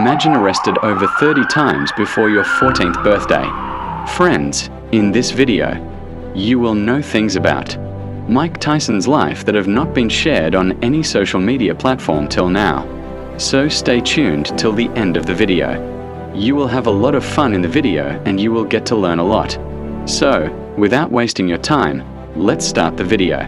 Imagine arrested over 30 times before your 14th birthday. Friends, in this video, you will know things about Mike Tyson's life that have not been shared on any social media platform till now. So stay tuned till the end of the video. You will have a lot of fun in the video and you will get to learn a lot. So, without wasting your time, let's start the video.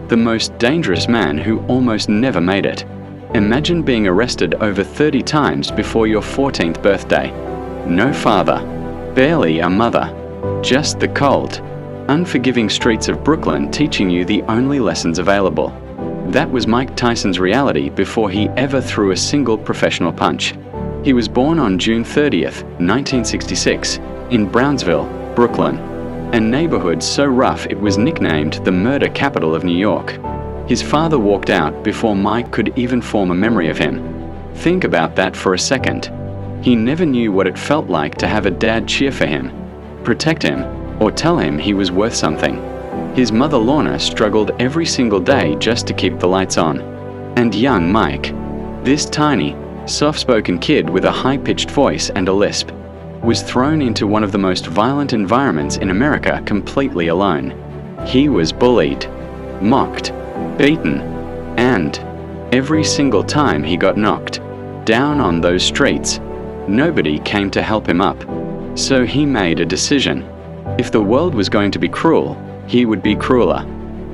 The most dangerous man who almost never made it. Imagine being arrested over 30 times before your 14th birthday. No father, barely a mother, just the cold, unforgiving streets of Brooklyn teaching you the only lessons available. That was Mike Tyson's reality before he ever threw a single professional punch. He was born on June 30th, 1966, in Brownsville, Brooklyn, a neighborhood so rough it was nicknamed the murder capital of New York. His father walked out before Mike could even form a memory of him. Think about that for a second. He never knew what it felt like to have a dad cheer for him, protect him, or tell him he was worth something. His mother Lorna struggled every single day just to keep the lights on. And young Mike, this tiny, soft-spoken kid with a high-pitched voice and a lisp, was thrown into one of the most violent environments in America completely alone. He was bullied, mocked, beaten, and every single time he got knocked down on those streets, nobody came to help him up. So he made a decision. If the world was going to be cruel, he would be crueler.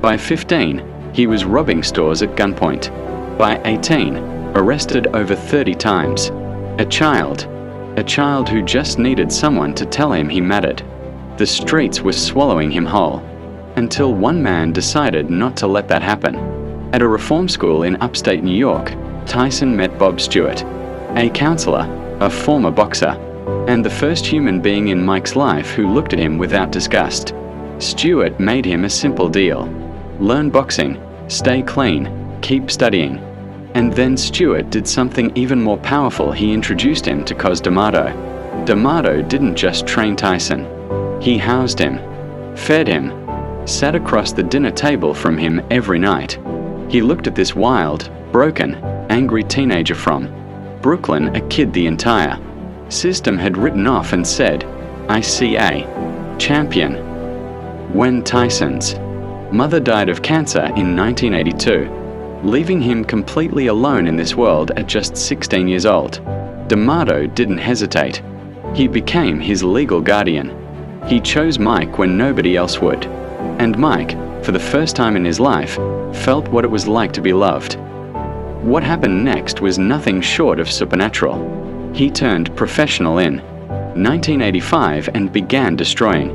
By 15, he was robbing stores at gunpoint. By 18, arrested over 30 times. A child who just needed someone to tell him he mattered. The streets were swallowing him whole. Until one man decided not to let that happen. At a reform school in upstate New York, Tyson met Bob Stewart, a counselor, a former boxer, and the first human being in Mike's life who looked at him without disgust. Stewart made him a simple deal. Learn boxing, stay clean, keep studying. And then Stewart did something even more powerful. He introduced him to Cus D'Amato. D'Amato didn't just train Tyson. He housed him, fed him, sat across the dinner table from him every night. He looked at this wild, broken, angry teenager from Brooklyn, a kid the entire system had written off and said, "I see a champion." When Tyson's mother died of cancer in 1982, leaving him completely alone in this world at just 16 years old, D'Amato didn't hesitate. He became his legal guardian. He chose Mike when nobody else would. And Mike, for the first time in his life, felt what it was like to be loved. What happened next was nothing short of supernatural. He turned professional in 1985 and began destroying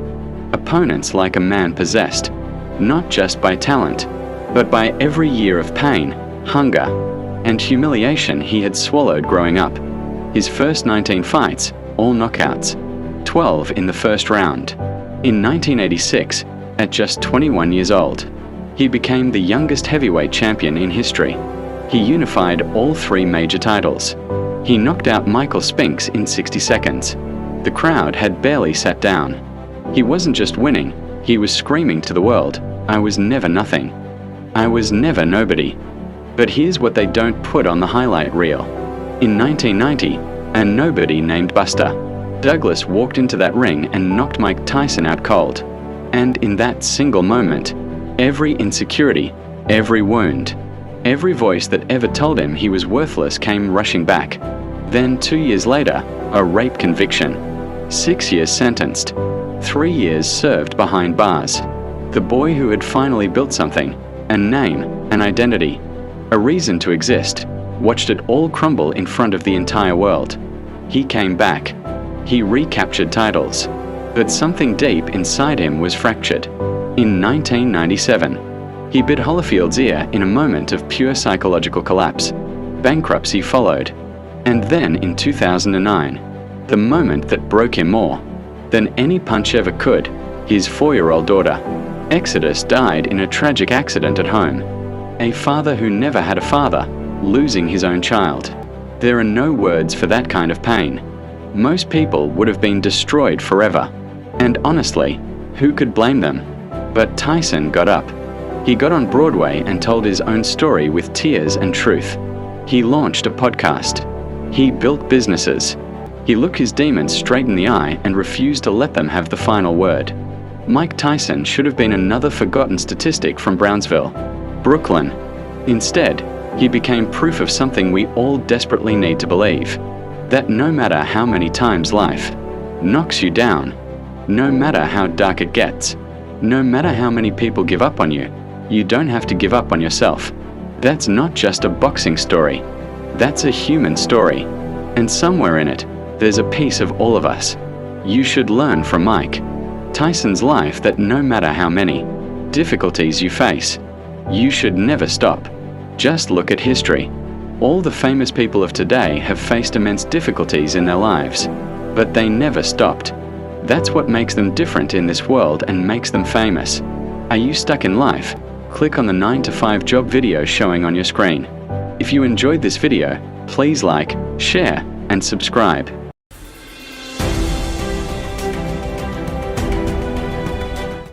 opponents like a man possessed, not just by talent, but by every year of pain, hunger, and humiliation he had swallowed growing up. His first 19 fights, all knockouts, 12 in the first round. In 1986, at just 21 years old, he became the youngest heavyweight champion in history. He unified all 3 major titles. He knocked out Michael Spinks in 60 seconds. The crowd had barely sat down. He wasn't just winning, he was screaming to the world, "I was never nothing. I was never nobody." But here's what they don't put on the highlight reel. In 1990, a nobody named Buster Douglas walked into that ring and knocked Mike Tyson out cold. And in that single moment, every insecurity, every wound, every voice that ever told him he was worthless came rushing back. Then 2 years later, a rape conviction. 6 years sentenced. 3 years served behind bars. The boy who had finally built something, a name, an identity, a reason to exist, watched it all crumble in front of the entire world. He came back. He recaptured titles. But something deep inside him was fractured. In 1997, he bit Holyfield's ear in a moment of pure psychological collapse. Bankruptcy followed. And then in 2009, the moment that broke him more than any punch ever could, his 4-year-old daughter, Exodus, died in a tragic accident at home. A father who never had a father, losing his own child. There are no words for that kind of pain. Most people would have been destroyed forever. And honestly, who could blame them? But Tyson got up. He got on Broadway and told his own story with tears and truth. He launched a podcast. He built businesses. He looked his demons straight in the eye and refused to let them have the final word. Mike Tyson should have been another forgotten statistic from Brownsville, Brooklyn. Instead, he became proof of something we all desperately need to believe: that no matter how many times life knocks you down, no matter how dark it gets, no matter how many people give up on you, you don't have to give up on yourself. That's not just a boxing story. That's a human story. And somewhere in it, there's a piece of all of us. You should learn from Mike Tyson's life that no matter how many difficulties you face, you should never stop. Just look at history. All the famous people of today have faced immense difficulties in their lives, but they never stopped. That's what makes them different in this world and makes them famous. Are you stuck in life? Click on the 9-to-5 job video showing on your screen. If you enjoyed this video, please like, share, and subscribe.